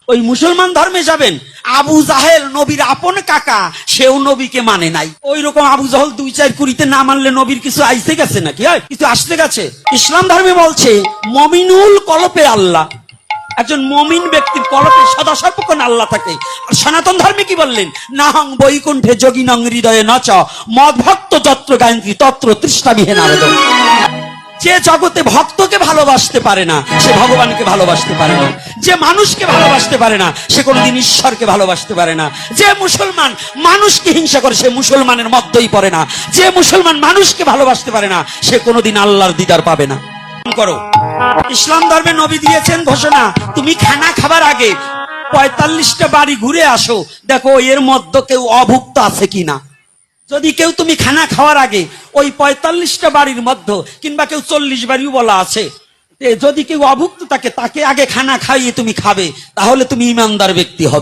ওই মুসলমান ধর্মে যাবেন, আবু জাহেল নবীর আপন কাকা, সেও নবীকে মানে নাই। ওই রকম আবু জাহেল 2-4 কুড়িতে না মানলে নবীর কিছু আইসে গেছে নাকি? কিছু আসতে গেছে? ইসলাম ধর্মে বলছে মমিনুল কলপে আল্লাহ, একজন মমিন ব্যক্তির কলপে সদা সর্বক্ষণ আল্লাহ থাকে। আর সনাতন ধর্মে কি বললেন? নাহং বৈকুণ্ঠে যোগিনং হৃদয়ে নচ মদ ভক্ত যত্র গায়ন্তি তত্র তৃষ্ণাবিহে নারদ। যে জগতে ভক্তকে ভালোবাসতে পারে না, সে ভগবানকে ভালোবাসতে পারে না। যে মানুষকে ভালোবাসতে পারে না, সে কোনোদিন ঈশ্বরকে ভালোবাসতে পারে না। যে মুসলমান মানুষকে হিংসা করে, সে মুসলমানের মধ্যেই পড়ে না। যে মুসলমান মানুষকে ভালোবাসতে পারে না, সে কোনোদিন আল্লাহর দিদার পাবে না। করো, ইসলাম ধর্মে নবী দিয়েছেন ঘোষণা, তুমি খানা খাবার আগে 45টা বাড়ি ঘুরে আসো, দেখো এর মধ্যে কেউ অভুক্ত আছে কিনা। যদি কেউ তুমি খানা খাওয়ার আগে ওই 45টা বাড়ির মধ্যে, কিংবা কেউ 40 বাড়িও বলা আছে, যদি কেউ অভুক্ত থাকে তাকে আগে খানা খাইয়ে তুমি খাবে, তাহলে তুমি ইমানদার ব্যক্তি হবে।